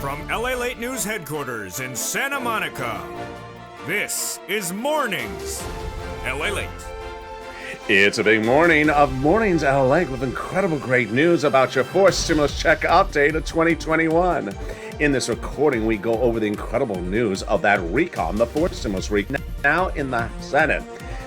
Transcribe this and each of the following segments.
From LALATE News Headquarters in Santa Monica, this is Mornings LALATE. It's a big morning of Mornings LALATE with incredible great news about your fourth stimulus check update of 2021. In this recording, we go over the incredible news of that recon, the fourth stimulus recon, now in the Senate.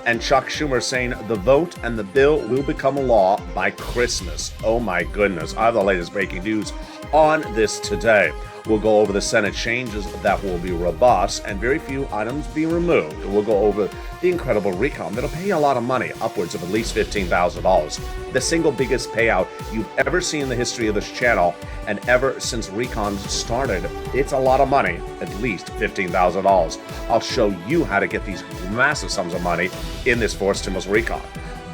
And Chuck Schumer saying the vote and the bill will become a law by Christmas. Oh my goodness, I have the latest breaking news on this today. We'll go over the Senate changes that will be robust and very few items being removed. We'll go over the incredible recon that'll pay you a lot of money, upwards of at least $15,000. The single biggest payout you've ever seen in the history of this channel, and ever since recons started, it's a lot of money, at least $15,000. I'll show you how to get these massive sums of money in this fourth stimulus recon.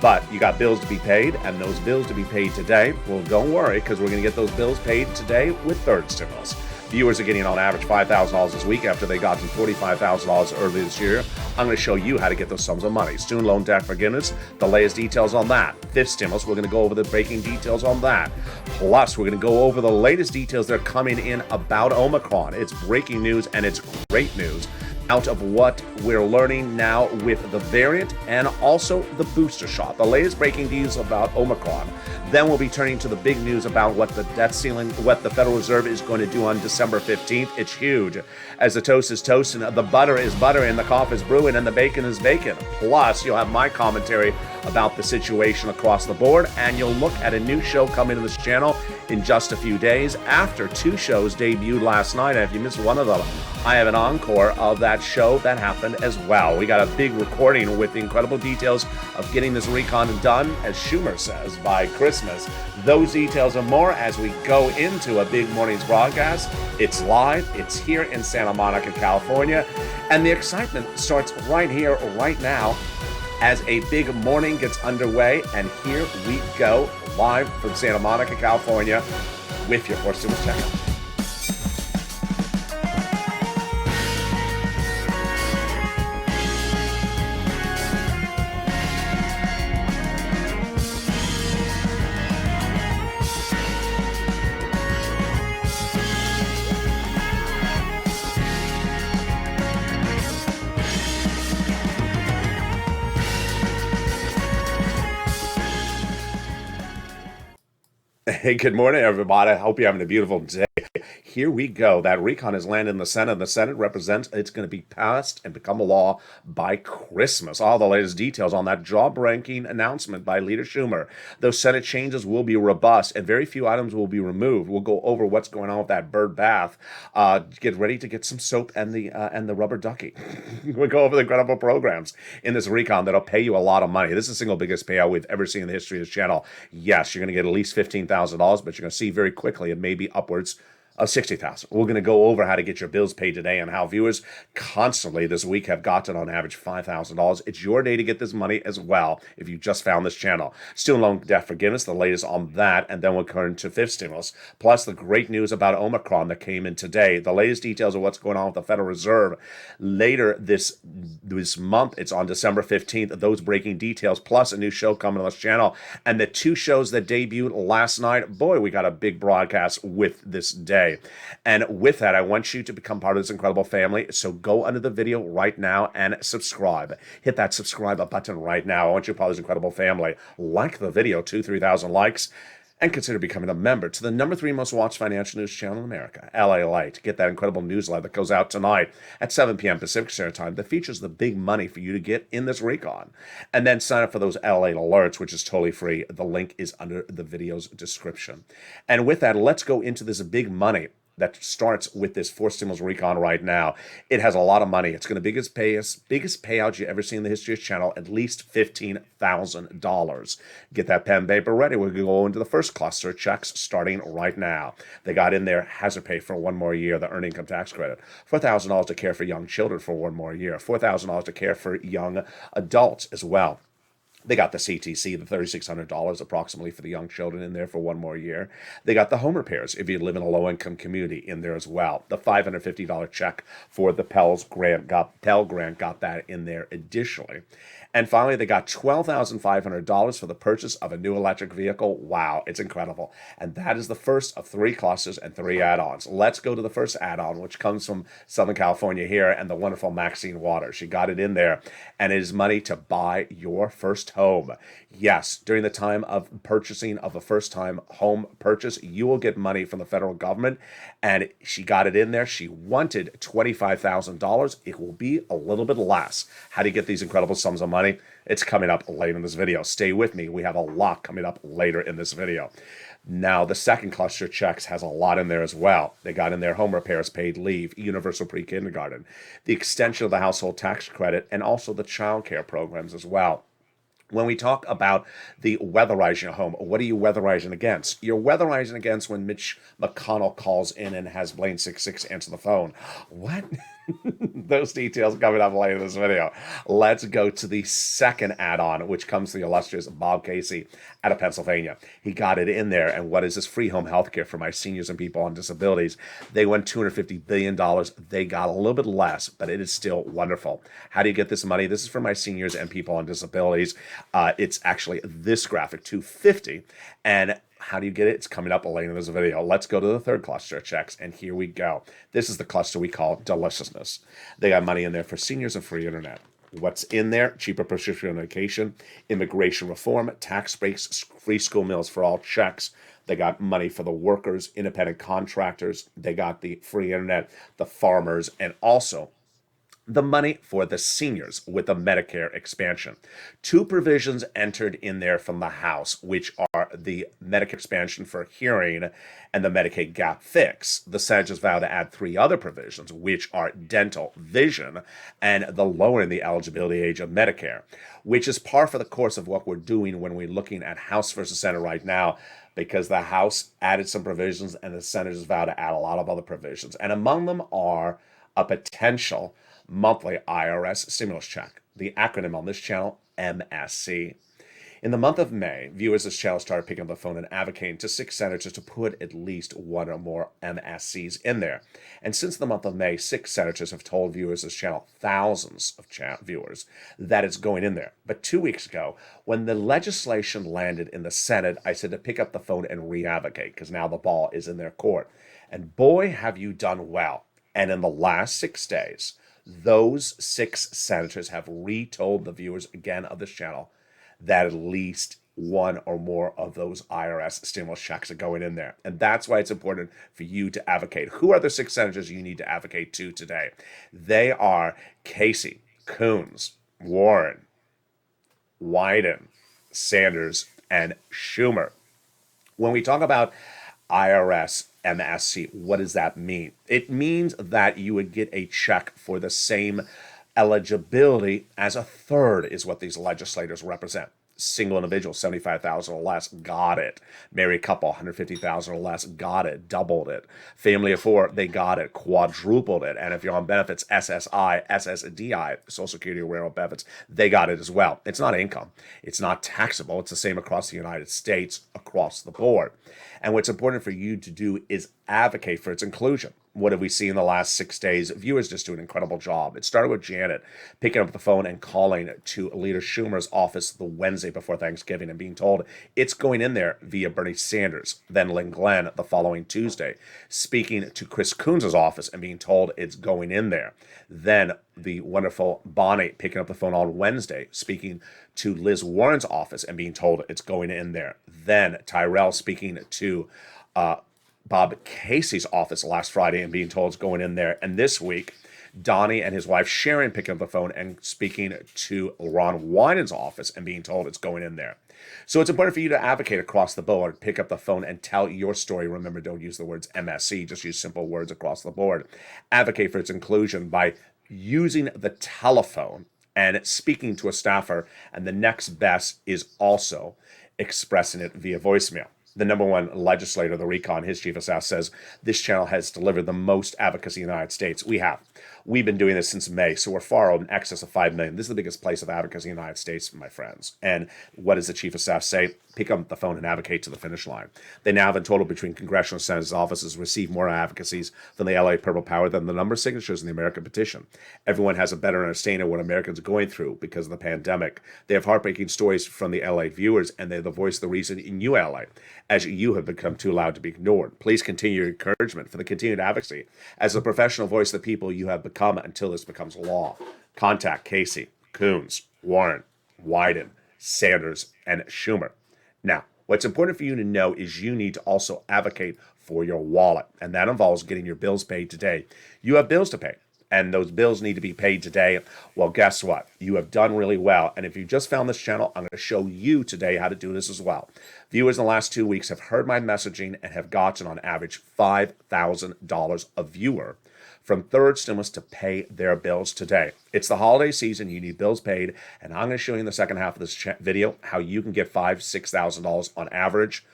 But you got bills to be paid, and those bills to be paid today, well, don't worry, because we're going to get those bills paid today with third stimulus. Viewers are getting on average $5,000 this week after they got to $45,000 earlier this year. I'm going to show you how to get those sums of money. Student loan debt forgiveness, the latest details on that. Fifth stimulus, we're going to go over the breaking details on that. Plus, we're going to go over the latest details that are coming in about Omicron. It's breaking news and it's great news out of what we're learning now with the variant and also the booster shot. The latest breaking news about Omicron. Then we'll be turning to the big news about what the debt ceiling, what the Federal Reserve is going to do on December 15th. It's huge. As the toast is toasting, the butter is buttering, the coffee is brewing, and the bacon is bacon. Plus, you'll have my commentary about the situation across the board, and you'll look at a new show coming to this channel in just a few days after two shows debuted last night. And if you missed one of them, I have an encore of that show that happened as well. We got a big recording with the incredible details of getting this recon done, as Schumer says, by Christmas. Those details and more as we go into a big morning's broadcast. It's live. It's here in Santa Monica, California. And the excitement starts right here, right now, as a big morning gets underway. And here we go, live from Santa Monica, California, with your fourth stimulus check. Hey, good morning, everybody. I hope you're having a beautiful day. Here we go. That recon has landed in the Senate. The Senate represents it's going to be passed and become a law by Christmas. All the latest details on that jaw-breaking announcement by Leader Schumer. Those Senate changes will be robust and very few items will be removed. We'll go over what's going on with that bird bath. Get ready to get some soap and the rubber ducky. We'll go over the incredible programs in this recon that'll pay you a lot of money. This is the single biggest payout we've ever seen in the history of this channel. Yes, you're going to get at least $15,000, but you're going to see very quickly and maybe upwards of $60,000. We're going to go over how to get your bills paid today and how viewers constantly this week have gotten on average $5,000. It's your day to get this money as well if you just found this channel. Student loan debt forgiveness, the latest on that, and then we'll turn to fifth stimulus. Plus the great news about Omicron that came in today. The latest details of what's going on with the Federal Reserve later this month. It's on December 15th. Those breaking details, plus a new show coming on this channel. And the two shows that debuted last night, boy, we got a big broadcast with this day. And with that, I want you to become part of this incredible family. So go under the video right now and subscribe. Hit that subscribe button right now. I want you to be part of this incredible family. Like the video, 2,000-3,000 likes. And consider becoming a member to the number 3 most watched financial news channel in America, LALATE. Get that incredible newsletter that goes out tonight at 7 p.m. Pacific Standard Time that features the big money for you to get in this recon. And then sign up for those LALATE alerts, which is totally free. The link is under the video's description. And with that, let's go into this big money that starts with this fourth stimulus recon right now. It has a lot of money. It's going to be biggest payout you ever seen in the history of this channel, at least $15,000. Get that pen and paper ready. We're going to go into the first cluster of checks starting right now. They got in there hazard pay for one more year, the earned income tax credit, $4,000 to care for young children for one more year, $4,000 to care for young adults as well. They got the CTC, the $3,600 approximately for the young children in there for one more year. They got the home repairs if you live in a low-income community in there as well. The $550 check for the Pell Grant got that in there additionally. And finally, they got $12,500 for the purchase of a new electric vehicle. Wow, it's incredible. And that is the first of 3 clusters and 3 add-ons. Let's go to the first add-on, which comes from Southern California here and the wonderful Maxine Waters. She got it in there, and it is money to buy your first home. Yes, during the time of purchasing of a first-time home purchase, you will get money from the federal government, and she got it in there. She wanted $25,000. It will be a little bit less. How do you get these incredible sums of money? It's coming up later in this video. Stay with me. We have a lot coming up later in this video. Now, the second cluster checks has a lot in there as well. They got in there home repairs, paid leave, universal pre-kindergarten, the extension of the household tax credit, and also the child care programs as well. When we talk about the weatherizing a home, what are you weatherizing against? You're weatherizing against when Mitch McConnell calls in and has Blaine 66 answer the phone. What? Those details coming up later in this video. Let's go to the second add-on, which comes to the illustrious Bob Casey out of Pennsylvania. He got it in there. And what is this? Free home health care for my seniors and people on disabilities. They won $250 billion. They got a little bit less, but it is still wonderful. How do you get this money? This is for my seniors and people on disabilities. It's actually this graphic, 250. And how do you get it? It's coming up later in this video. Let's go to the third cluster of checks, and here we go. This is the cluster we call deliciousness. They got money in there for seniors and free internet. What's in there? Cheaper prescription medication, immigration reform, tax breaks, free school meals for all checks. They got money for the workers, independent contractors. They got the free internet, the farmers, and also the money for the seniors with the Medicare expansion. 2 provisions entered in there from the House, which are the Medicare expansion for hearing and the Medicaid gap fix. The Senators vow to add 3 other provisions, which are dental, vision, and the lowering the eligibility age of Medicare, which is par for the course of what we're doing when we're looking at House versus Senate right now, because the House added some provisions and the Senators vow to add a lot of other provisions. And among them are a potential monthly IRS stimulus check. The acronym on this channel, MSC. In the month of May, viewers of this channel started picking up the phone and advocating to 6 senators to put at least 1 or more MSCs in there. And since the month of May, 6 senators have told viewers of this channel, thousands of viewers, that it's going in there. But 2 weeks ago, when the legislation landed in the Senate, I said to pick up the phone and re-advocate, because now the ball is in their court. And boy, have you done well. And in the last 6 days, those 6 senators have retold the viewers again of this channel that at least 1 or more of those IRS stimulus checks are going in there. And that's why it's important for you to advocate. Who are the 6 senators you need to advocate to today? They are Casey, Coons, Warren, Wyden, Sanders, and Schumer. When we talk about IRS MSC, what does that mean? It means that you would get a check for the same eligibility as a third is what these legislators represent. Single individual, 75,000 or less, got it. Married couple, 150,000 or less, got it. Doubled it. Family of 4, they got it. Quadrupled it. And if you're on benefits, SSI, SSDI, Social Security Railroad benefits, they got it as well. It's not income. It's not taxable. It's the same across the United States, across the board. And what's important for you to do is advocate for its inclusion. What have we seen in the last 6 days? Viewers just do an incredible job. It started with Janet picking up the phone and calling to Leader Schumer's office the Wednesday before Thanksgiving and being told it's going in there via Bernie Sanders. Then Lynn Glenn the following Tuesday speaking to Chris Coons' office and being told it's going in there. Then the wonderful Bonnie picking up the phone on Wednesday speaking to Liz Warren's office and being told it's going in there. Then Tyrell speaking to Bob Casey's office last Friday and being told it's going in there. And this week, Donnie and his wife Sharon picking up the phone and speaking to Ron Wyden's office and being told it's going in there. So it's important for you to advocate across the board, pick up the phone and tell your story. Remember, don't use the words MSC, just use simple words across the board. Advocate for its inclusion by using the telephone and speaking to a staffer, and the next best is also expressing it via voicemail. The number 1 legislator, the Recon, his chief of staff, says this channel has delivered the most advocacy in the United States. We have. We've been doing this since May, so we're far in excess of 5 million. This is the biggest place of advocacy in the United States, my friends. And what does the Chief of Staff say? Pick up the phone and advocate to the finish line. They now have in total between congressional and Senate offices received more advocacies from the LA Purple Power than the number of signatures in the American petition. Everyone has a better understanding of what Americans are going through because of the pandemic. They have heartbreaking stories from the LA viewers, and they're the voice of the reason in you, LA, as you have become too loud to be ignored. Please continue your encouragement for the continued advocacy as the professional voice of the people you have become until this becomes law. Contact Casey, Coons, Warren, Wyden, Sanders, and Schumer. Now, what's important for you to know is you need to also advocate for your wallet, and that involves getting your bills paid today. You have bills to pay, and those bills need to be paid today. Well, guess what? You have done really well, and if you just found this channel, I'm going to show you today how to do this as well. Viewers in the last 2 weeks have heard my messaging and have gotten on average $5,000 a viewer from third stimulus to pay their bills today. It's the holiday season. You need bills paid, and I'm going to show you in the second half of this video how you can get $5,000 to $6,000 on average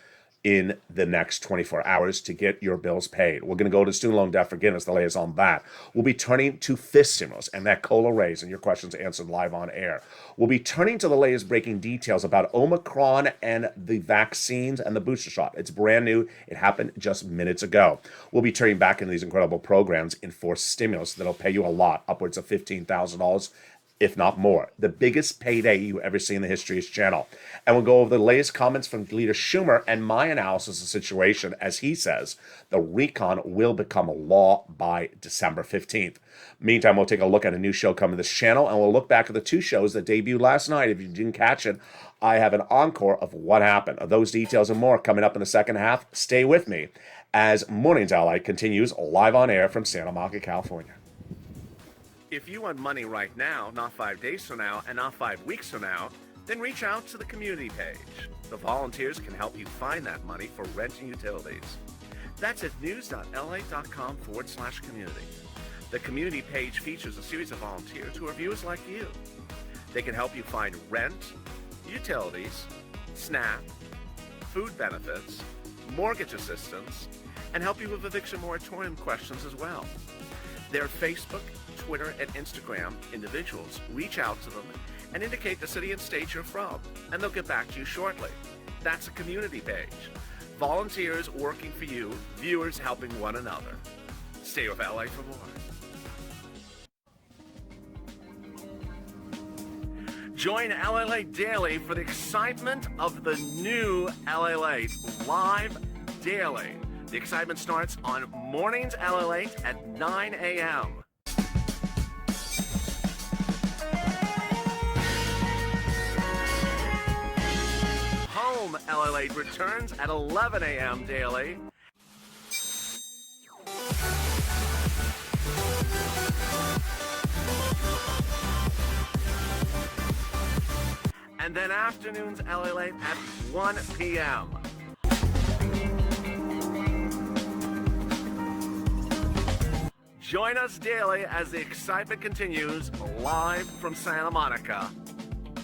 in the next 24 hours to get your bills paid. We're going to go to student loan debt forgiveness, the latest on that. We'll be turning to fifth stimulus and that COLA raise and your questions answered live on air. We'll be turning to the latest breaking details about Omicron and the vaccines and the booster shot. It's brand new. It happened just minutes ago. We'll be turning back into these incredible programs in fourth stimulus that'll pay you a lot, upwards of $15,000. If not more. The biggest payday you ever see in the history of this channel. And we'll go over the latest comments from Leader Schumer and my analysis of the situation as he says the recon will become a law by December 15th. Meantime, we'll take a look at a new show coming to this channel, and we'll look back at the two shows that debuted last night. If you didn't catch it, I have an encore of what happened. Those details and more coming up in the second half. Stay with me as Mornings LA continues live on air from Santa Monica, California. If you want money right now, not 5 days from now, and not 5 weeks from now, then reach out to the community page. The volunteers can help you find that money for rent and utilities. That's at news.la.com/community. The community page features a series of volunteers who are viewers like you. They can help you find rent, utilities, SNAP, food benefits, mortgage assistance, and help you with eviction moratorium questions as well. Their Facebook, Twitter, and Instagram individuals reach out to them and indicate the city and state you're from, and they'll get back to you shortly. That's a community page. Volunteers working for you, viewers helping one another. Stay with LA for more. Join LALATE Daily for the excitement of the new LALATE live daily. The excitement starts on Mornings LALATE at 9 a.m. Home LALATE returns at 11 a.m. daily. And then afternoons LALATE at 1 p.m. Join us daily as the excitement continues live from Santa Monica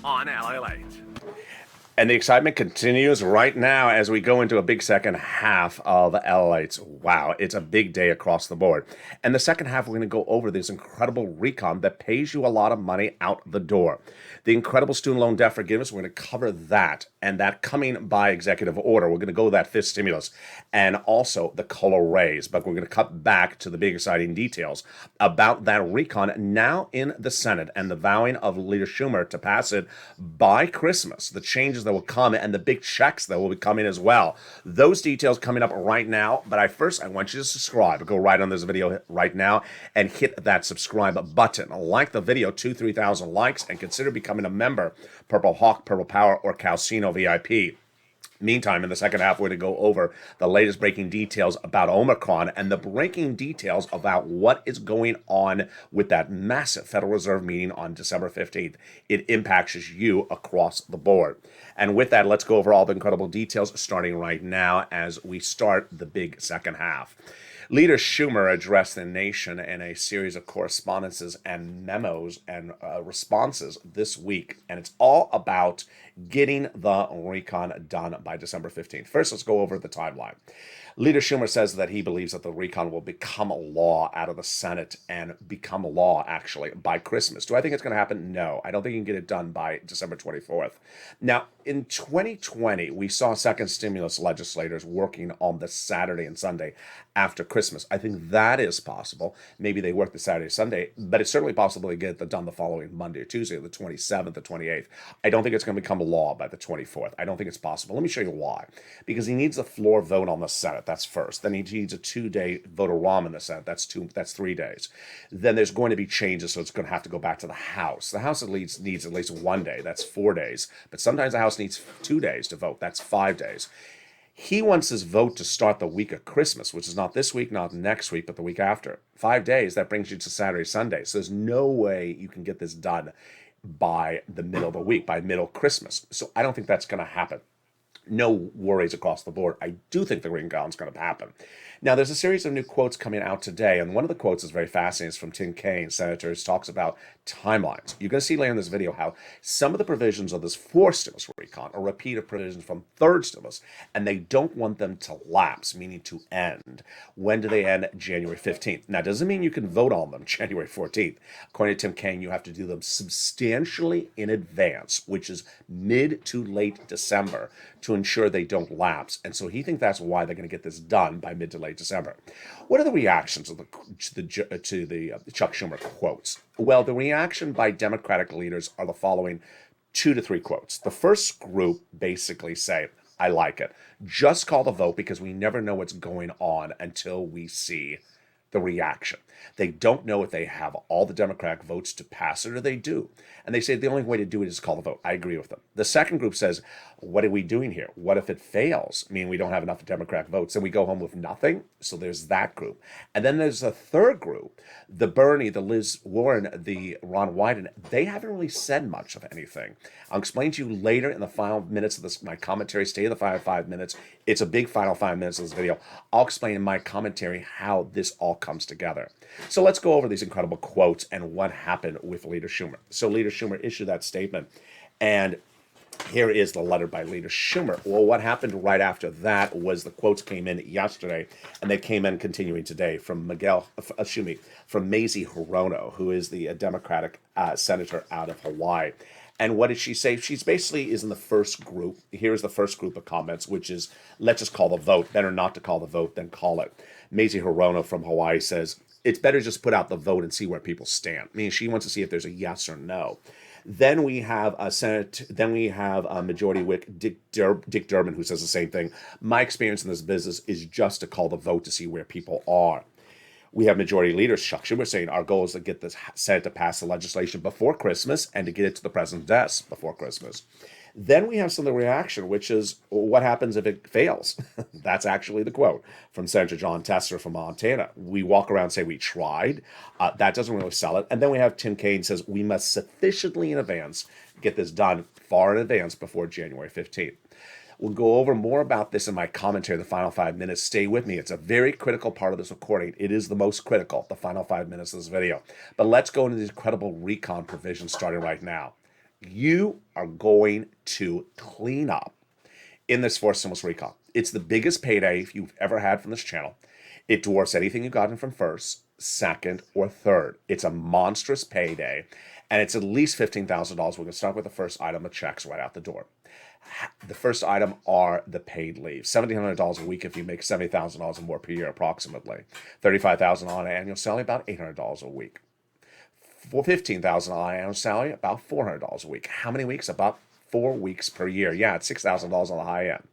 on LALATE. And the excitement continues right now as we go into a big second half of LALATE's. Wow, it's a big day across the board. And the second half, we're going to go over this incredible recon that pays you a lot of money out the door. The incredible student loan debt forgiveness, we're going to cover that, and that coming by executive order. We're going to go to that fifth stimulus and also the COLA raise. But we're going to cut back to the big exciting details about that recon now in the Senate and the vowing of Leader Schumer to pass it by Christmas. The changes that will come and the big checks that will be coming as well. Those details coming up right now. But I want you to subscribe. Go right on this video right now and hit that subscribe button. Like the video, 2,000-3,000 likes, and consider becoming a member, Purple Hawk, Purple Power, or Calcino VIP. Meantime, in the second half, we're going to go over the latest breaking details about Omicron and the breaking details about what is going on with that massive Federal Reserve meeting on December 15th. It impacts you across the board. And with that, let's go over all the incredible details starting right now as we start the big second half. Leader Schumer addressed the nation in a series of correspondences and memos and responses this week, and it's all about getting the recon done by December 15th. First, let's go over the timeline. Leader Schumer says that he believes that the recon will become a law out of the Senate and become a law, actually, by Christmas. Do I think it's going to happen? No. I don't think he can get it done by December 24th. Now, in 2020, we saw second stimulus legislators working on the Saturday and Sunday after Christmas. I think that is possible. Maybe they work the Saturday, Sunday, but it's certainly possible to get it done the following Monday or Tuesday, the 27th, the 28th. I don't think it's going to become a law by the 24th. I don't think it's possible. Let me show you why. Because he needs a floor vote on the Senate. That's first. Then he needs a 2-day vote-a-rom in the Senate. That's 3 days. Then there's going to be changes, so it's going to have to go back to the House. The House needs at least 1 day. That's 4 days. But sometimes the House needs 2 days to vote. That's 5 days. He wants his vote to start the week of Christmas, which is not this week, not next week, but the week after. 5 days, that brings you to Saturday, Sunday. So there's no way you can get this done by the middle of the week, by middle Christmas. So I don't think that's going to happen. No worries across the board. I do think the recon is going to happen. Now, there's a series of new quotes coming out today, and one of the quotes is very fascinating. It's from Danny Kean, senator, who talks about timelines. You're going to see later in this video how some of the provisions of this fourth stimulus recon are repeated provisions from third stimulus, and they don't want them to lapse, meaning to end. When do they end? January 15th. Now, it doesn't mean you can vote on them January 14th. According to Danny Kean, you have to do them substantially in advance, which is mid to late December, to ensure they don't lapse. And so he thinks that's why they're going to get this done by mid to late December. What are the reactions of to the Chuck Schumer quotes? Well, the reaction by Democratic leaders are the following 2 to 3 quotes. The first group basically say, I like it. Just call the vote because we never know what's going on until we see the reaction. They don't know if they have all the Democratic votes to pass it or they do. And they say the only way to do it is call the vote. I agree with them. The second group says, what are we doing here? What if it fails? I mean, we don't have enough Democratic votes and we go home with nothing. So there's that group. And then there's a third group, the Bernie, the Liz Warren, the Ron Wyden. They haven't really said much of anything. I'll explain to you later in the final minutes of this, my commentary. Stay in the final 5 minutes. It's a big final 5 minutes of this video. I'll explain in my commentary how this all comes together. So let's go over these incredible quotes and what happened with Leader Schumer. So Leader Schumer issued that statement, and here is the letter by Leader Schumer. Well, what happened right after that was the quotes came in yesterday, and they came in continuing today from from Mazie Hirono, who is the Democratic senator out of Hawaii. And what did she say? She's basically is in the first group. Here's the first group of comments, which is, let's just call the vote. Better not to call the vote than call it. Mazie Hirono from Hawaii says, it's better just put out the vote and see where people stand. I mean, she wants to see if there's a yes or no. Then we have a Majority Whip Dick Durbin, who says the same thing. My experience in this business is just to call the vote to see where people are. We have Majority Leader Chuck Schumer saying our goal is to get the Senate to pass the legislation before Christmas and to get it to the president's desk before Christmas. Then we have some of the reaction, which is what happens if it fails? That's actually the quote from Senator John Tester from Montana. We walk around and say we tried. That doesn't really sell it. And then we have Danny Kean says we must sufficiently in advance get this done far in advance before January 15th. We'll go over more about this in my commentary, the final 5 minutes. Stay with me. It's a very critical part of this recording. It is the most critical, the final 5 minutes of this video. But let's go into these incredible recon provisions starting right now. You are going to clean up in this fourth stimulus recon. It's the biggest payday you've ever had from this channel. It dwarfs anything you've gotten from first, second, or third. It's a monstrous payday, and it's at least $15,000. We're going to start with the first item of checks right out the door. The first item are the paid leave. $1,700 a week if you make $70,000 or more per year, approximately. $35,000 on an annual salary, about $800 a week. For $15,000 annual salary, about $400 a week. How many weeks? About 4 weeks per year. Yeah, it's $6,000 on the high end.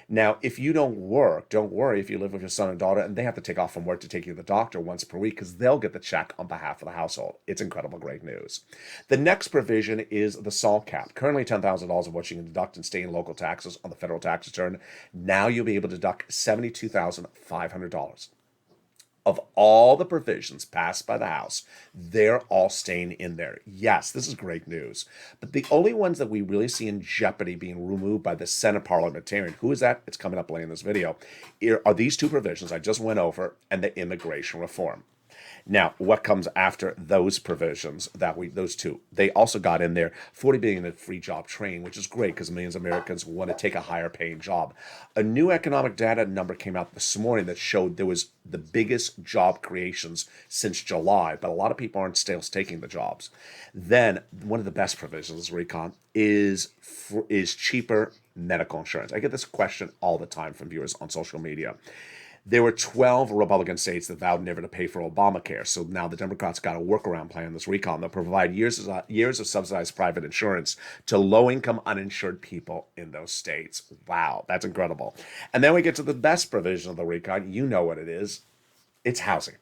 Now, if you don't work, don't worry if you live with your son and daughter and they have to take off from work to take you to the doctor once per week because they'll get the check on behalf of the household. It's incredible, great news. The next provision is the SALT cap. Currently $10,000 of what you can deduct in state and local taxes on the federal tax return. Now you'll be able to deduct $72,500. Of all the provisions passed by the House, they're all staying in there. Yes, this is great news. But the only ones that we really see in jeopardy being removed by the Senate parliamentarian, who is that? It's coming up later in this video, are these two provisions I just went over and the immigration reform. Now, what comes after those provisions, those two? They also got in there 40 billion in free job training, which is great because millions of Americans want to take a higher paying job. A new economic data number came out this morning that showed there was the biggest job creations since July, but a lot of people aren't still taking the jobs. Then one of the best provisions, Recon, is cheaper medical insurance. I get this question all the time from viewers on social media. There were 12 Republican states that vowed never to pay for Obamacare. So now the Democrats got a workaround plan, this recall. They'll provide years of subsidized private insurance to low-income uninsured people in those states. Wow, that's incredible. And then we get to the best provision of the recon. You know what it is. It's housing.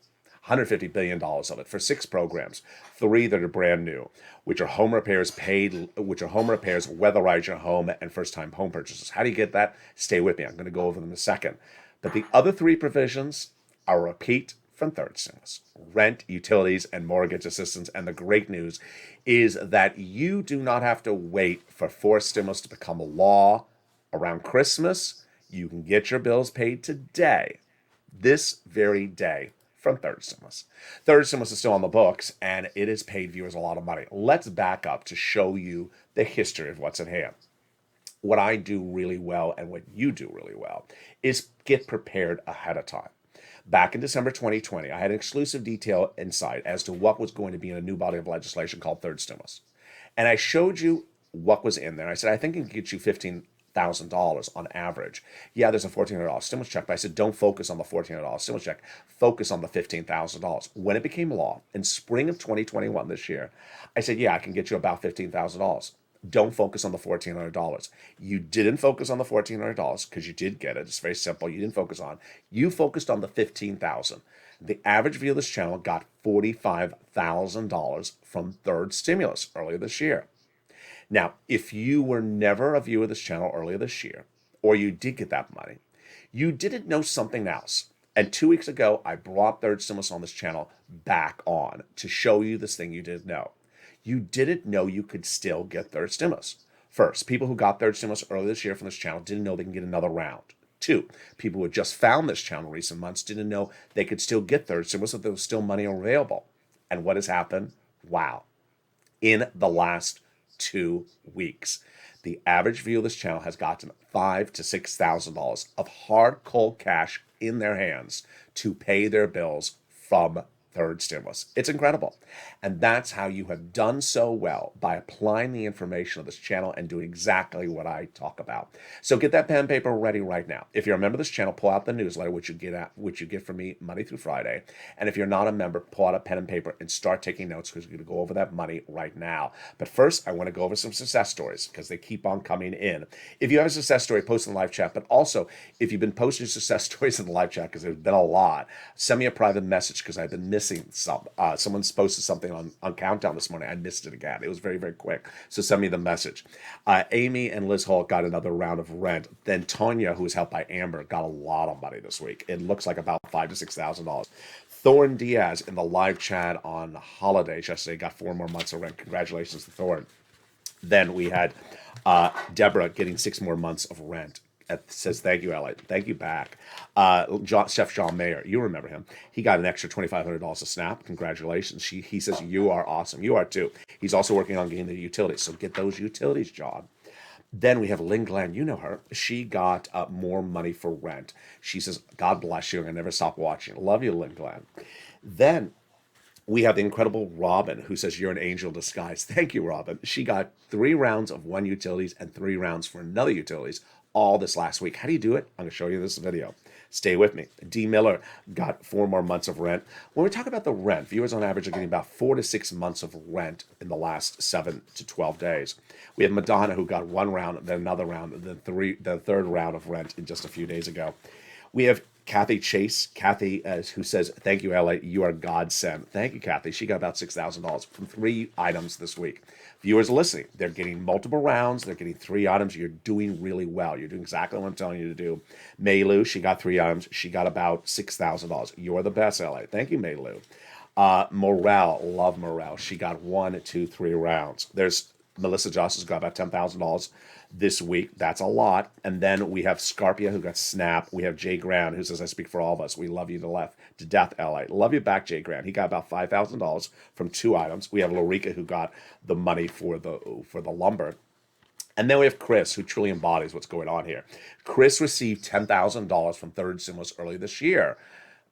$150 billion of it for 6 programs, 3 that are brand new, which are home repairs, weatherize your home, and first-time home purchases. How do you get that? Stay with me. I'm going to go over them in a second. But the other 3 provisions are a repeat from third stimulus: rent, utilities, and mortgage assistance. And the great news is that you do not have to wait for fourth stimulus to become a law around Christmas. You can get your bills paid today, this very day, from third stimulus. Third stimulus is still on the books, and it has paid viewers a lot of money. Let's back up to show you the history of what's at hand. What I do really well and what you do really well is get prepared ahead of time. Back in December 2020, I had an exclusive detail insight as to what was going to be in a new body of legislation called third stimulus. And I showed you what was in there. I said, I think it can get you $15,000 on average. Yeah, there's a $1,400 stimulus check, but I said, don't focus on the $1,400 stimulus check. Focus on the $15,000. When it became law in spring of 2021 this year, I said, yeah, I can get you about $15,000. Don't focus on the $1,400. You didn't focus on the $1,400 because you did get it. It's very simple. You didn't focus on. You focused on the $15,000. The average viewer of this channel got $45,000 from third stimulus earlier this year. Now, if you were never a viewer of this channel earlier this year, or you did get that money, you didn't know something else. And 2 weeks ago, I brought third stimulus on this channel back on to show you this thing you didn't know. You didn't know you could still get third stimulus. First, people who got third stimulus earlier this year from this channel didn't know they can get another round. 2, people who had just found this channel in recent months didn't know they could still get third stimulus, that there was still money available. And what has happened? Wow. In the last 2 weeks, the average viewer of this channel has gotten $5,000 to $6,000 of hard, cold cash in their hands to pay their bills from third stimulus. It's incredible. And that's how you have done so well, by applying the information of this channel and doing exactly what I talk about. So get that pen and paper ready right now. If you're a member of this channel, pull out the newsletter, which you get from me Monday through Friday. And if you're not a member, pull out a pen and paper and start taking notes, because we're going to go over that money right now. But first, I want to go over some success stories because they keep on coming in. If you have a success story, post in the live chat. But also, if you've been posting success stories in the live chat, because there's been a lot, send me a private message, because I've been missing some. Someone's posted something on Countdown this morning. I missed it again. It was very, very quick. So send me the message. Amy and Liz Holt got another round of rent. Then Tonya, who was helped by Amber, got a lot of money this week. It looks like about $5,000 to $6,000. Thorn Diaz in the live chat on holidays yesterday got 4 more months of rent. Congratulations to Thorn. Then we had Deborah getting 6 more months of rent. Says, thank you, LA. Thank you back. Chef John Mayer, you remember him. He got an extra $2,500 a snap. Congratulations. He says, you are awesome. You are too. He's also working on getting the utilities. So get those utilities, John. Then we have Lynn Glenn. You know her. She got more money for rent. She says, God bless you. I'm going to never stop watching. Love you, Lynn Glenn. Then we have the incredible Robin, who says, you're an angel in disguise. Thank you, Robin. She got 3 rounds of one utilities and 3 rounds for another utilities all this last week. How do you do it? I'm going to show you this video. Stay with me. D. Miller got 4 more months of rent. When we talk about the rent, viewers on average are getting about 4 to 6 months of rent in the last 7 to 12 days. We have Madonna, who got 1 round, then another round, then the third round of rent in just a few days ago. We have Kathy Chase, who says, thank you, LA, you are godsend. Thank you, Kathy. She got about $6,000 from 3 items this week. Viewers are listening. They're getting multiple rounds. They're getting 3 items. You're doing really well. You're doing exactly what I'm telling you to do. Maylu, she got 3 items. She got about $6,000. You're the best, LA. Thank you, Maylu. Morale, love Morale. She got 1, 2, 3 rounds. There's Melissa Joss has got about $10,000. this week. That's a lot. And then we have Scarpia, who got Snap. We have Jay Grant, who says, I speak for all of us. We love you to death, LA. Love you back, Jay Grant. He got about $5,000 from 2 items. We have Lorica, who got the money for the lumber. And then we have Chris, who truly embodies what's going on here. Chris received $10,000 from Third Stimulus early this year.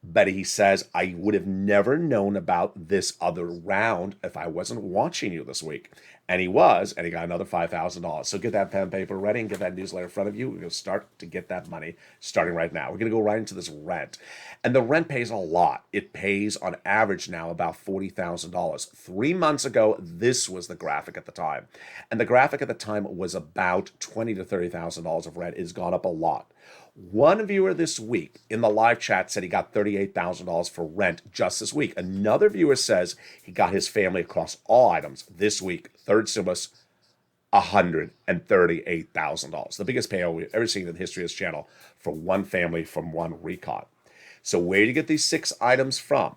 But he says, I would have never known about this other round if I wasn't watching you this week. And he was, and he got another $5,000. So get that pen and paper ready and get that newsletter in front of you. We're going to start to get that money starting right now. We're going to go right into this rent. And the rent pays a lot. It pays on average now about $40,000. 3 months ago, this was the graphic at the time. And the graphic at the time was about $20,000 to $30,000 of rent. It's gone up a lot. One viewer this week in the live chat said he got $38,000 for rent just this week. Another viewer says he got his family across all items this week. Third stimulus, $138,000. The biggest payout we've ever seen in the history of this channel for one family from one recon. So where do you get these 6 items from?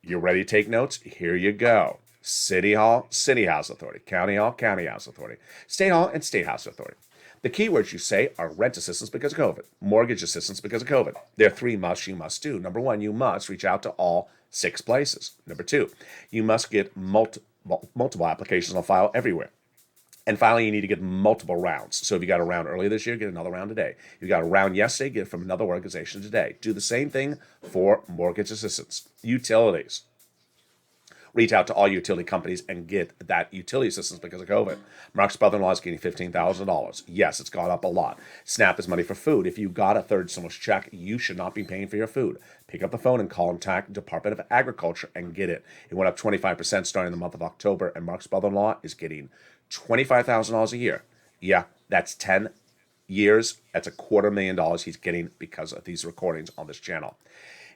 You ready to take notes? Here you go. City Hall, City House Authority. County Hall, County House Authority. State Hall and State House Authority. The keywords you say are rent assistance because of COVID, mortgage assistance because of COVID. There are 3 musts you must do. Number 1, you must reach out to all 6 places. Number 2, you must get multiple applications on file everywhere. And finally, you need to get multiple rounds. So if you got a round earlier this year, get another round today. If you got a round yesterday, get it from another organization today. Do the same thing for mortgage assistance. Utilities. Reach out to all utility companies and get that utility assistance because of COVID. Mark's brother-in-law is getting $15,000. Yes, it's gone up a lot. SNAP is money for food. If you got a third stimulus check, you should not be paying for your food. Pick up the phone and contact Department of Agriculture and get it. It went up 25% starting in the month of October, and Mark's brother-in-law is getting $25,000 a year. Yeah, that's 10 years. That's $250,000 he's getting because of these recordings on this channel.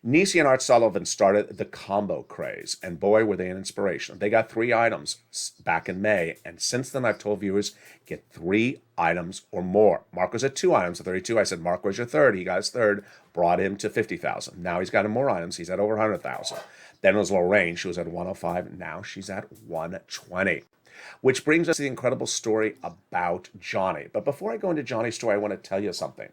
Nisi and Art Sullivan started the combo craze, and boy, were they an inspiration. They got 3 items back in May, and since then I've told viewers, get 3 items or more. Mark was at 2 items at 32. I said, Mark was your third. He got his third, brought him to 50,000. Now he's got more items. He's at over 100,000. Then it was Lorraine. She was at 105. Now she's at 120. Which brings us to the incredible story about Johnny. But before I go into Johnny's story, I want to tell you something.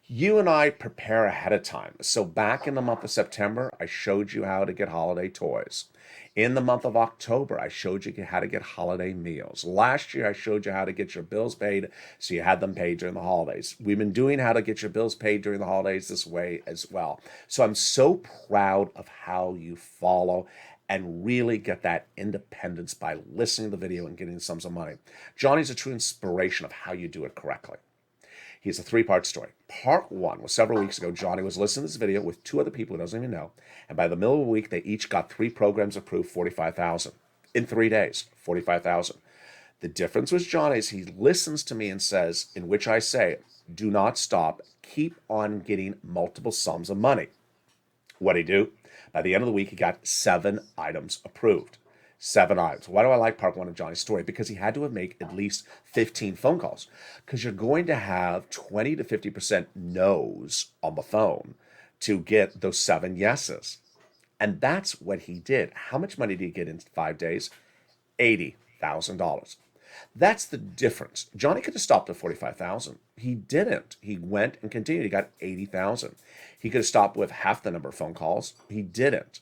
You and I prepare ahead of time. So back in the month of September, I showed you how to get holiday toys. In the month of October, I showed you how to get holiday meals. Last year, I showed you how to get your bills paid so you had them paid during the holidays. We've been doing how to get your bills paid during the holidays this way as well. So I'm so proud of how you follow and really get that independence by listening to the video and getting sums of money. Johnny's a true inspiration of how you do it correctly. He's a 3-part story. Part 1 was several weeks ago. Johnny was listening to this video with 2 other people who doesn't even know. And by the middle of the week, they each got 3 programs approved, $45,000. In 3 days, $45,000. The difference with Johnny is he listens to me and says, in which I say, do not stop. Keep on getting multiple sums of money. What'd he do? By the end of the week, he got 7 items approved. 7 items. Why do I like part 1 of Johnny's story? Because he had to make at least 15 phone calls. Because you're going to have 20 to 50% no's on the phone to get those 7 yeses. And that's what he did. How much money did he get in 5 days? $80,000. That's the difference. Johnny could have stopped at 45,000. He didn't. He went and continued. He got 80,000. He could have stopped with half the number of phone calls. He didn't.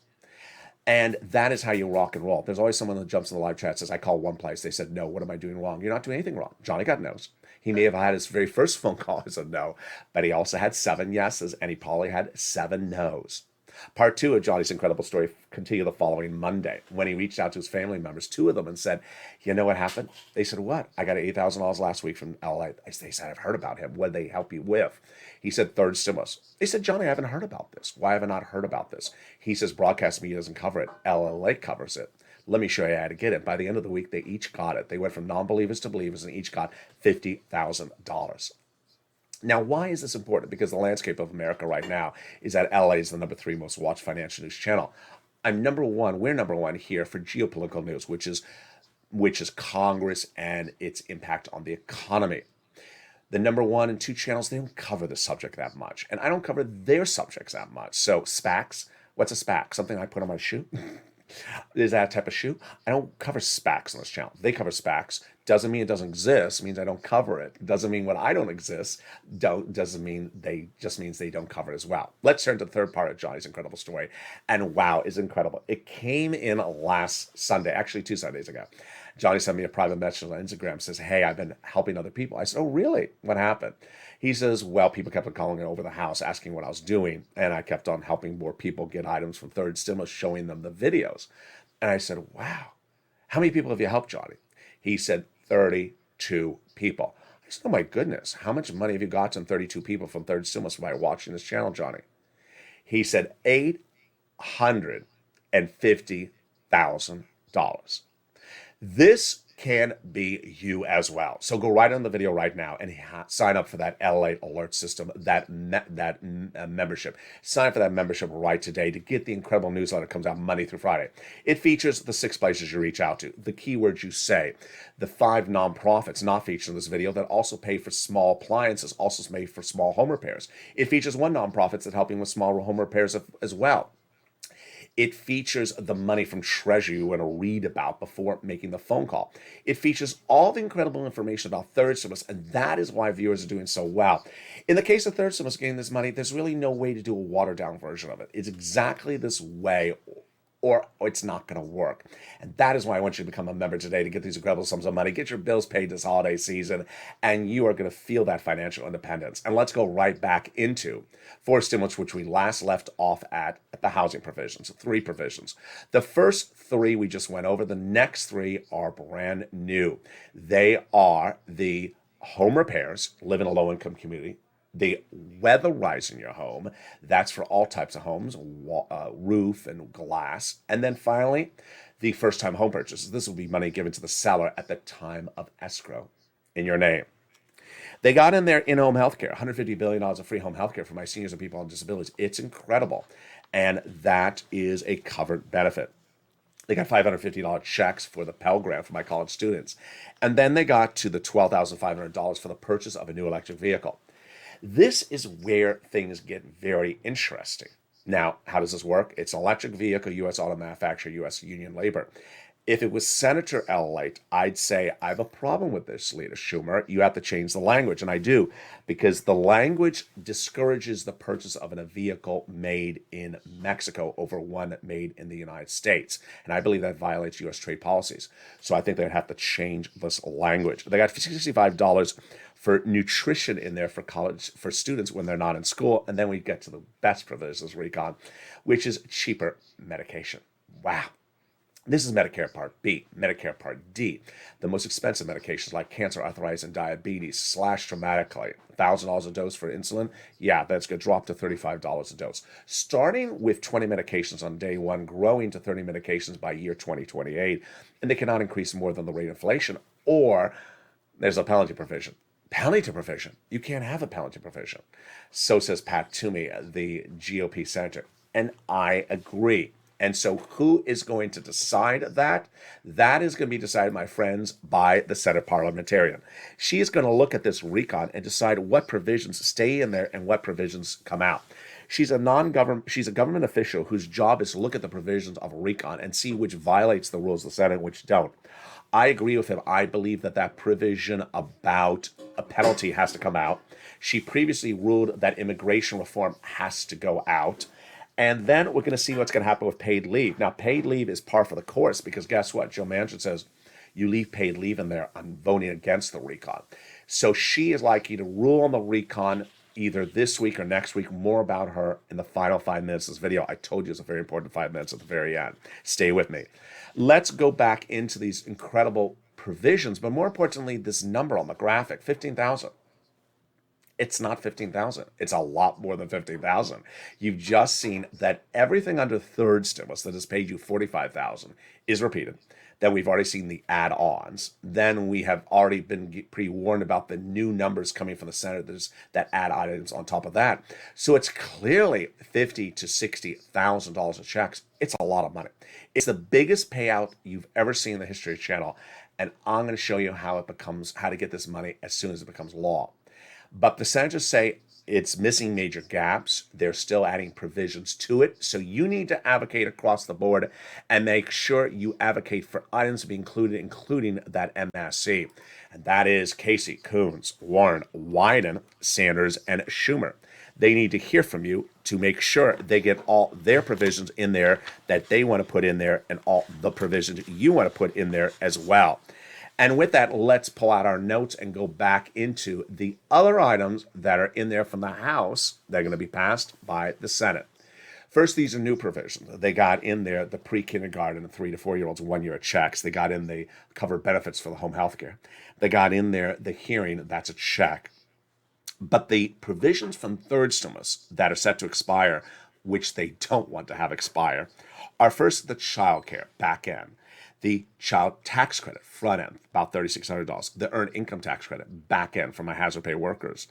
And that is how you rock and roll. There's always someone that jumps in the live chat and says, I called one place. They said, no, what am I doing wrong? You're not doing anything wrong. Johnny got no's. He may have had his very first phone call as a no, but he also had 7 yeses, and he probably had 7 no's. Part 2 of Johnny's incredible story continued the following Monday when he reached out to his family members, 2 of them, and said, you know what happened? They said, what? I got $8,000 last week from LALATE. They said, I've heard about him. What did they help you with? He said, third stimulus. They said, Johnny, I haven't heard about this. Why have I not heard about this? He says, broadcast media doesn't cover it. LALATE covers it. Let me show you how to get it. By the end of the week, they each got it. They went from non-believers to believers and each got $50,000. Now, why is this important? Because the landscape of America right now is that LA is the number 3 most watched financial news channel. I'm number 1. We're number 1 here for geopolitical news, which is Congress and its impact on the economy. The number 1 and 2 channels, they don't cover the subject that much, and I don't cover their subjects that much. So SPACs, what's a SPAC? Something I put on my shoe? Is that a type of shoe? I don't cover SPACs on this channel. They cover SPACs. Doesn't mean it doesn't exist. Means I don't cover it. Doesn't mean when I don't exist. Doesn't mean they just means they don't cover it as well. Let's turn to the third part of Johnny's incredible story. And wow, is incredible. It came in last Sunday, actually 2 Sundays ago. Johnny sent me a private message on Instagram, says, hey, I've been helping other people. I said, oh, really? What happened? He says, well, people kept on calling over the house, asking what I was doing. And I kept on helping more people get items from third stimulus, showing them the videos. And I said, wow, how many people have you helped, Johnny? He said, 32 people. I said, oh my goodness, how much money have you gotten 32 people from third stimulus by watching this channel, Johnny? He said, $850,000. This can be you as well. So go right on the video right now and sign up for that LALATE alert system, that membership. Sign up for that membership right today to get the incredible newsletter that comes out Monday through Friday. It features the 6 places you reach out to, the keywords you say, the 5 nonprofits not featured in this video that also pay for small appliances, also made for small home repairs. It features 1 nonprofit that's helping with small home repairs as well. It features the money from Treasury you want to read about before making the phone call. It features all the incredible information about third stimulus, and that is why viewers are doing so well. In the case of third stimulus getting this money, there's really no way to do a watered-down version of it. It's exactly this way, or it's not going to work. And that is why I want you to become a member today to get these incredible sums of money, get your bills paid this holiday season, and you are going to feel that financial independence. And let's go right back into 4 stimulus, which we last left off at the housing provisions, 3 provisions. The first 3 we just went over. The next 3 are brand new. They are the home repairs, live in a low-income community, the weatherizing your home, that's for all types of homes, roof and glass. And then finally, the first-time home purchases. This will be money given to the seller at the time of escrow in your name. They got in there in-home healthcare, $150 billion of free home healthcare for my seniors and people on disabilities. It's incredible. And that is a covered benefit. They got $550 checks for the Pell Grant for my college students. And then they got to the $12,500 for the purchase of a new electric vehicle. This is where things get very interesting. Now, how does this work? It's an electric vehicle, U.S. auto manufacturer, U.S. union labor. If it was Senator LALATE, I'd say, I have a problem with this, Leader Schumer. You have to change the language, and I do, because the language discourages the purchase of a vehicle made in Mexico over one made in the United States. And I believe that violates U.S. trade policies. So I think they'd have to change this language. They got $65 for nutrition in there for college, for students when they're not in school. And then we get to the best provisions, Recon, which is cheaper medication. Wow. This is Medicare Part B, Medicare Part D. The most expensive medications like cancer, arthritis, and diabetes slash dramatically. $1,000 a dose for insulin, yeah, that's going to drop to $35 a dose. Starting with 20 medications on day 1, growing to 30 medications by year 2028, and they cannot increase more than the rate of inflation, or there's a penalty provision. Penalty provision. You can't have a penalty provision. So says Pat Toomey, the GOP senator, and I agree. And so who is going to decide that? That is going to be decided, my friends, by the Senate parliamentarian. She is going to look at this recon and decide what provisions stay in there and what provisions come out. She's a government official whose job is to look at the provisions of a recon and see which violates the rules of the Senate and which don't. I agree with him. I believe that provision about a penalty has to come out. She previously ruled that immigration reform has to go out. And then we're going to see what's going to happen with paid leave. Now, paid leave is par for the course because guess what? Joe Manchin says, you leave paid leave in there. I'm voting against the recon. So she is likely to rule on the recon either this week or next week. More about her in the final 5 minutes of this video. I told you it's a very important 5 minutes at the very end. Stay with me. Let's go back into these incredible provisions, but more importantly, this number on the graphic, 15,000. It's not 15,000. It's a lot more than 15,000. You've just seen that everything under third stimulus that has paid you 45,000 is repeated. Then we've already seen the add-ons. Then we have already been pre-warned about the new numbers coming from the Senate that add items on top of that. So it's clearly $50,000 to $60,000 of checks. It's a lot of money. It's the biggest payout you've ever seen in the history of the channel, and I'm going to show you how to get this money as soon as it becomes law. But the senators say, It's missing major gaps. They're still adding provisions to it. So you need to advocate across the board and make sure you advocate for items to be included, including that MSC. And that is Casey, Coons, Warren, Wyden, Sanders, and Schumer. They need to hear from you to make sure they get all their provisions in there that they want to put in there and all the provisions you want to put in there as well. And with that, let's pull out our notes and go back into the other items that are in there from the House that are going to be passed by the Senate. First, these are new provisions. They got in there the pre-kindergarten and 3 to 4-year-olds 1-year checks. They got in the covered benefits for the home health care. They got in there the hearing, that's a check. But the provisions from third stimulus that are set to expire, which they don't want to have expire, are first the child care back end. The child tax credit, front end, about $3,600. The earned income tax credit, back end for my hazard pay workers.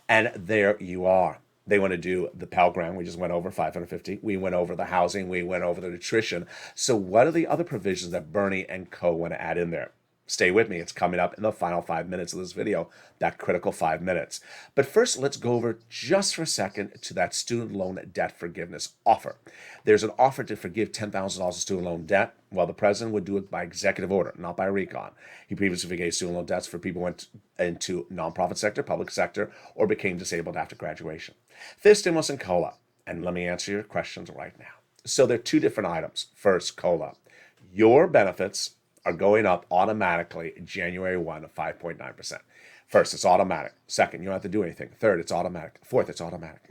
And there you are. They want to do the Pell Grant. We just went over 550. We went over the housing. We went over the nutrition. So what are the other provisions that Bernie and co. want to add in there? Stay with me. It's coming up in the final 5 minutes of this video, that critical 5 minutes. But first, let's go over just for a second to that student loan debt forgiveness offer. There's an offer to forgive $10,000 of student loan debt. Well, the president would do it by executive order, not by recon. He previously forgave student loan debts for people who went into nonprofit sector, public sector, or became disabled after graduation. Fifth, stimulus and COLA. And let me answer your questions right now. So there are two different items. First, COLA. Your benefits are going up automatically January 1 of 5.9%. First, it's automatic. Second, you don't have to do anything. Third, it's automatic. Fourth, it's automatic.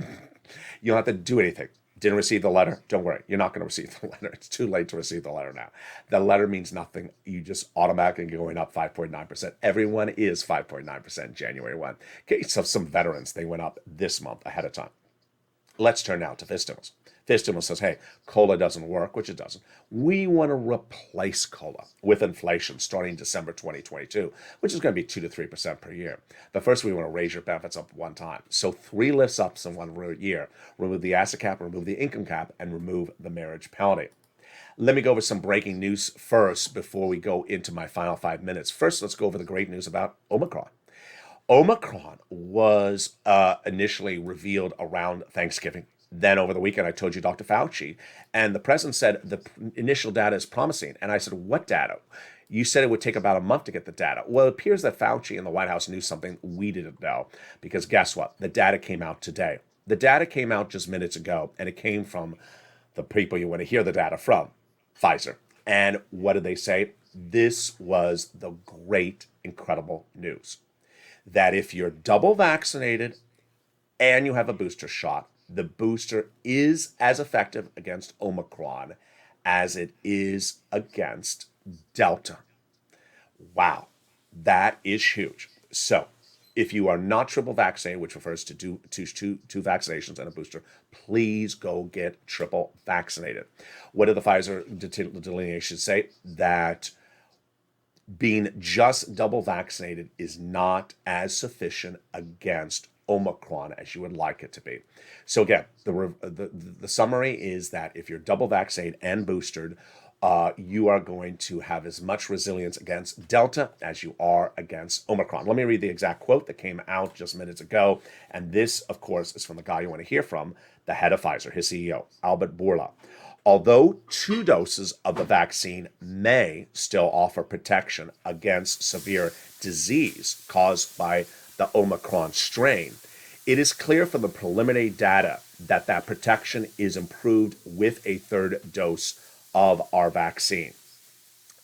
You don't have to do anything. Didn't receive the letter? Don't worry. You're not going to receive the letter. It's too late to receive the letter now. The letter means nothing. You just automatically going up 5.9%. Everyone is 5.9% January 1. Okay, so some veterans, they went up this month ahead of time. Let's turn now to fifth stimulus. Fifth stimulus says, hey, COLA doesn't work, which it doesn't. We want to replace COLA with inflation starting December 2022, which is going to be 2 to 3% per year. But first, we want to raise your benefits up one time. So 3 lifts ups in 1 year. Remove the asset cap, remove the income cap, and remove the marriage penalty. Let me go over some breaking news first before we go into my final 5 minutes. First, let's go over the great news about Omicron. Omicron was initially revealed around Thanksgiving. Then over the weekend, I told you Dr. Fauci, and the president said the initial data is promising. And I said, what data? You said it would take about a month to get the data. Well, it appears that Fauci and the White House knew something we didn't know, because guess what? The data came out today. The data came out just minutes ago, and it came from the people you want to hear the data from, Pfizer. And what did they say? This was the great, incredible news. That if you're double vaccinated and you have a booster shot, the booster is as effective against Omicron as it is against Delta. Wow, that is huge. So if you are not triple vaccinated, which refers to two vaccinations and a booster, please go get triple vaccinated. What did the Pfizer delineation say? That being just double vaccinated is not as sufficient against Omicron as you would like it to be. So again, the summary is that if you're double vaccinated and boosted, you are going to have as much resilience against Delta as you are against Omicron. Let me read the exact quote that came out just minutes ago. And this, of course, is from the guy you want to hear from, the head of Pfizer, his CEO, Albert Bourla. Although 2 doses of the vaccine may still offer protection against severe disease caused by the Omicron strain, it is clear from the preliminary data that that protection is improved with a 3rd dose of our vaccine.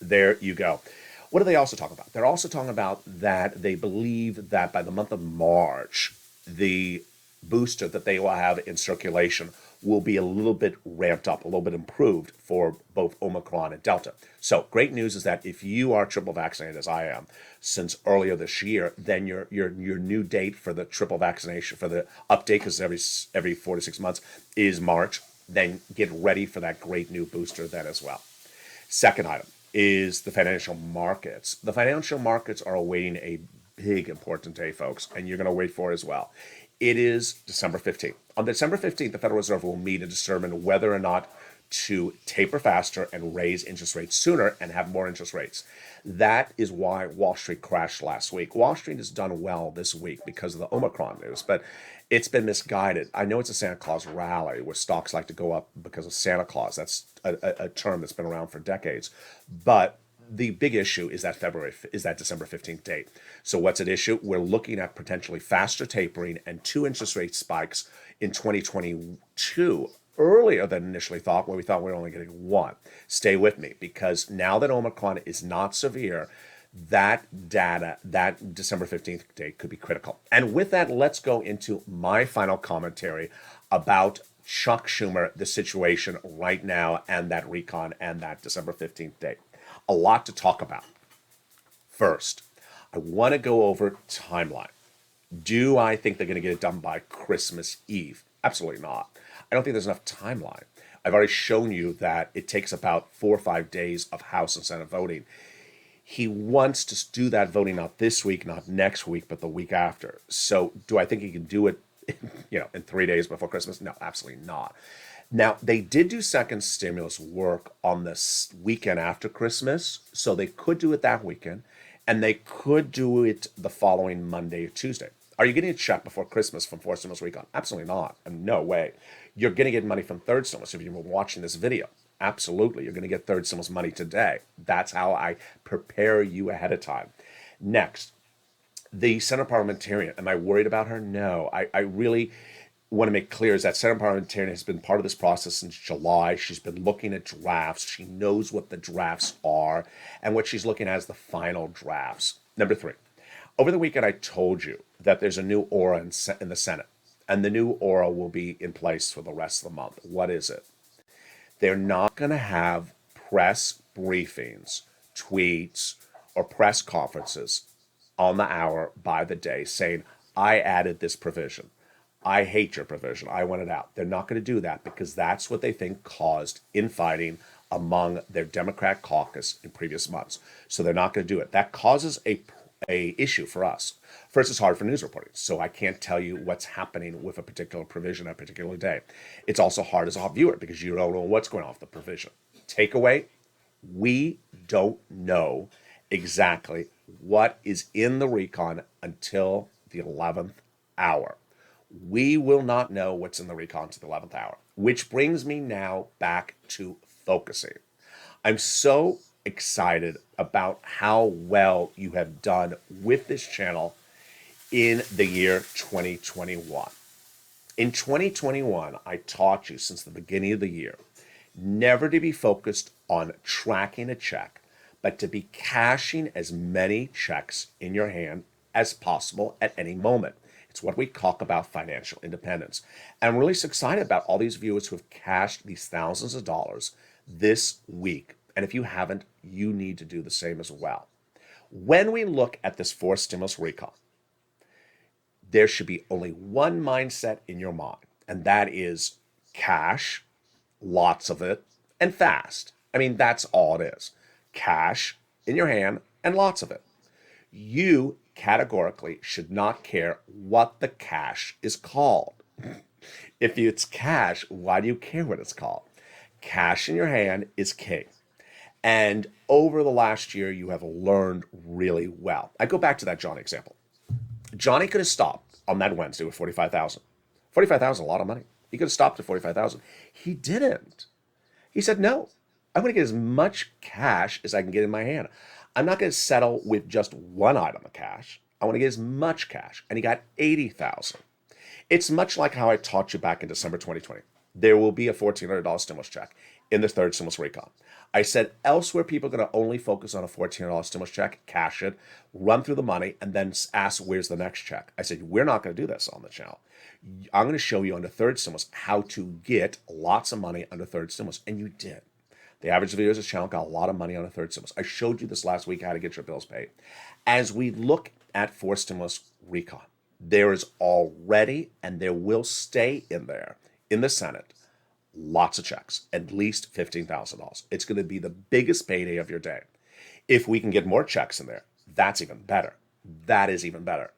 There you go. What do they also talk about? They're also talking about that they believe that by the month of March, the booster that they will have in circulation will be a little bit ramped up, a little bit improved for both Omicron and Delta. So great news is that if you are triple vaccinated, as I am, since earlier this year, then your new date for the triple vaccination, for the update, because every 4 to 6 months, is March. Then get ready for that great new booster then as well. Second item is the financial markets. The financial markets are awaiting a big, important day, folks, and you're going to wait for it as well. It is December 15th. On December 15th, the Federal Reserve will meet and determine whether or not to taper faster and raise interest rates sooner and have more interest rates. That is why Wall Street crashed last week. Wall Street has done well this week because of the Omicron news, but It's been misguided. I know it's a Santa Claus rally where stocks like to go up because of Santa Claus. That's a term that's been around for decades. But the big issue is that December 15th date. So what's at issue? We're looking at potentially faster tapering and 2 interest rate spikes in 2022 earlier than initially thought, where we thought we were only getting one. Stay with me, because now that Omicron is not severe, that data, that December 15th date could be critical. And with that, let's go into my final commentary about Chuck Schumer, the situation right now, and that recon and that December 15th date. A lot to talk about. First, I want to go over timeline. Do I think they're going to get it done by Christmas Eve? Absolutely not. I don't think there's enough timeline. I've already shown you that it takes about 4 or 5 days of House and Senate voting. He wants to do that voting not this week, not next week, but the week after. So do I think he can do it, in 3 days before Christmas? No, absolutely not. Now, they did do second stimulus work on this weekend after Christmas, so they could do it that weekend, and they could do it the following Monday or Tuesday. Are you getting a check before Christmas from fourth stimulus recon? Absolutely not. No way. You're going to get money from third stimulus if you've been watching this video. Absolutely. You're going to get third stimulus money today. That's how I prepare you ahead of time. Next, the Senate parliamentarian. Am I worried about her? No. I really want to make clear is that Senate parliamentarian has been part of this process since July. She's been looking at drafts. She knows what the drafts are, and what she's looking at is the final drafts. Number 3, over the weekend I told you that there's a new aura in the Senate, and the new aura will be in place for the rest of the month. What is it? They're not going to have press briefings, tweets, or press conferences on the hour by the day saying, I added this provision. I hate your provision. I want it out. They're not going to do that because that's what they think caused infighting among their Democrat caucus in previous months. So they're not going to do it. That causes a issue for us. First, it's hard for news reporting, so I can't tell you what's happening with a particular provision on a particular day. It's also hard as a viewer because you don't know what's going on with the provision. Takeaway, we don't know exactly what is in the recon until the 11th hour. We will not know what's in the recon to the 11th hour, which brings me now back to focusing. I'm so excited about how well you have done with this channel in the year 2021. In 2021, I taught you since the beginning of the year never to be focused on tracking a check, but to be cashing as many checks in your hand as possible at any moment. It's what we talk about financial independence. And I'm really excited about all these viewers who have cashed these thousands of dollars this week. And if you haven't, you need to do the same as well. When we look at this fourth stimulus recon, there should be only one mindset in your mind, and that is cash, lots of it, and fast. I mean, that's all it is. Cash in your hand and lots of it. You categorically should not care what the cash is called. If it's cash, why do you care what it's called? Cash in your hand is king. And over the last year, you have learned really well. I go back to that Johnny example. Johnny could have stopped on that Wednesday with $45,000. $45,000 is a lot of money. He could have stopped at $45,000. He didn't. He said, no, I'm going to get as much cash as I can get in my hand. I'm not going to settle with just one item of cash. I want to get as much cash. And he got $80,000. It's much like how I taught you back in December 2020. There will be a $1,400 stimulus check in the third stimulus recon. I said elsewhere people are going to only focus on a $1,400 stimulus check, cash it, run through the money, and then ask where's the next check. I said, we're not going to do this on the channel. I'm going to show you under third stimulus how to get lots of money under third stimulus. And you did. The average viewers of this channel got a lot of money on a third stimulus. I showed you this last week, how to get your bills paid. As we look at fourth stimulus recon, there is already, and there will stay in there, in the Senate, lots of checks, at least $15,000. It's going to be the biggest payday of your day. If we can get more checks in there, that's even better. That is even better.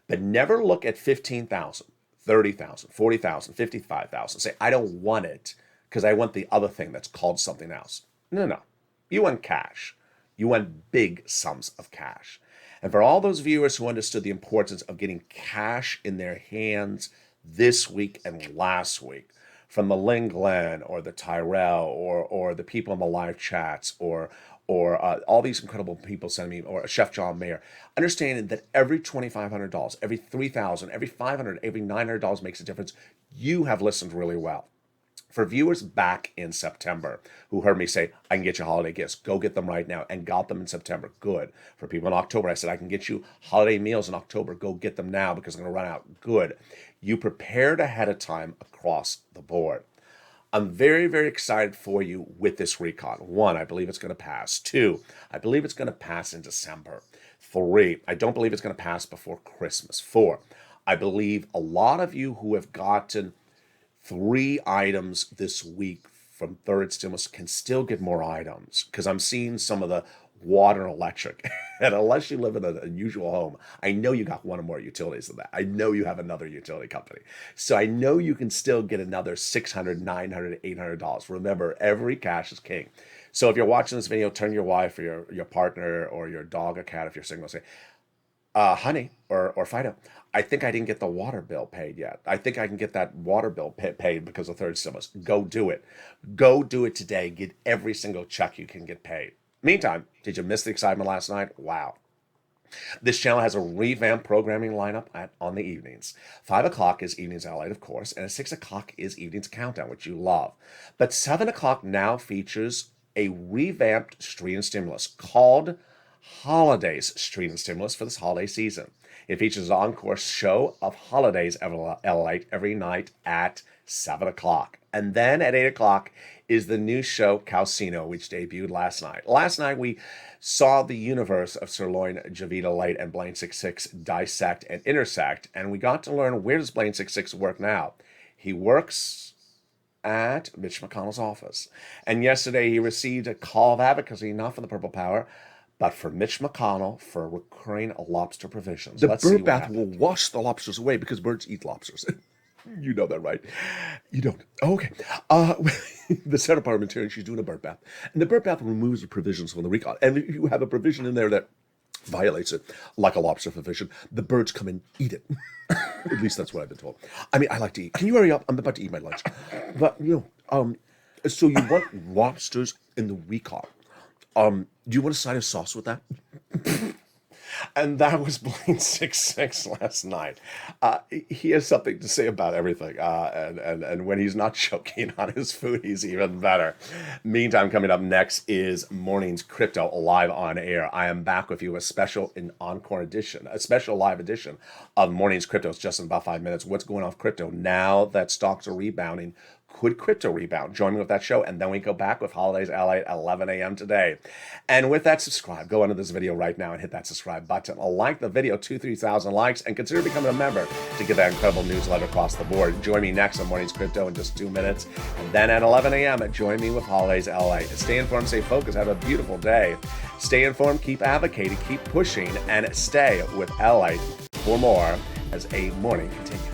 But never look at $15,000, $30,000, $40,000, $55,000. Say, I don't want it because I want the other thing that's called something else. No. You want cash. You want big sums of cash. And for all those viewers who understood the importance of getting cash in their hands this week and last week from the Lynn Glenn or the Tyrell or the people in the live chats or all these incredible people sending me, or Chef John Mayer, understanding that every $2,500, every $3,000, every $500, every $900 makes a difference. You have listened really well. For viewers back in September who heard me say, I can get you holiday gifts, go get them right now, and got them in September, good. For people in October, I said, I can get you holiday meals in October, go get them now because I'm going to run out, good. You prepared ahead of time across the board. I'm very, very excited for you with this recon. 1, I believe it's going to pass. 2, I believe it's going to pass in December. 3, I don't believe it's going to pass before Christmas. 4, I believe a lot of you who have gotten 3 items this week from third stimulus can still get more items, because I'm seeing some of the water and electric. And unless you live in an unusual home, I know you got one or more utilities than that. I know you have another utility company. So I know you can still get another $600, $900, $800. Remember, every cash is king. So if you're watching this video, turn your wife or your partner or your dog or cat, if you're single, say, honey, or Fido, I think I didn't get the water bill paid yet. I think I can get that water bill paid because of third stimulus. Go do it. Go do it today. Get every single check you can get paid. Meantime, did you miss the excitement last night? Wow. This channel has a revamped programming lineup on the evenings. 5 o'clock is Evenings LALATE, of course, and at 6 o'clock is Evenings Countdown, which you love. But 7 o'clock now features a revamped Street and Stimulus called Holidays Street and Stimulus for this holiday season. It features an encore show of Holidays LALATE every night at 7 o'clock. And then at 8 o'clock is the new show Calcino, which debuted last night. Last night we saw the universe of Sirloin, Javita Light, and Blaine 66 dissect and intersect, and we got to learn, where does Blaine 66 work now? He works at Mitch McConnell's office. And yesterday he received a call of advocacy, not from the Purple Power, but for Mitch McConnell for recurring lobster provisions. The bird bath will wash the lobsters away because birds eat lobsters. You know that, right? You don't. Oh, okay. The Senate parliamentarian, she's doing a bird bath. And the bird bath removes the provisions from the recall. And if you have a provision in there that violates it, like a lobster provision, the birds come and eat it. At least that's what I've been told. I mean, I like to eat. Can you hurry up? I'm about to eat my lunch. But, so you want lobsters in the recall. Do you want a side of sauce with that? And that was Blaine 66 last night. He has something to say about everything. And when he's not choking on his food, he's even better. Meantime, coming up next is Morning's Crypto live on air. I am back with you, a special Encore edition, a special live edition of Morning's Crypto. It's just in about 5 minutes. What's going on with crypto now that stocks are rebounding? Could crypto rebound? Join me with that show, and then we go back with Holidays LA at 11 a.m. today. And with that, subscribe. Go under this video right now and hit that subscribe button. Like the video, 2,000-3,000 likes, and consider becoming a member to get that incredible newsletter across the board. Join me next on Morning's Crypto in just 2 minutes. And then at 11 a.m., join me with Holidays LA. Stay informed, stay focused, have a beautiful day. Stay informed, keep advocating, keep pushing, and stay with LA for more as a morning continues.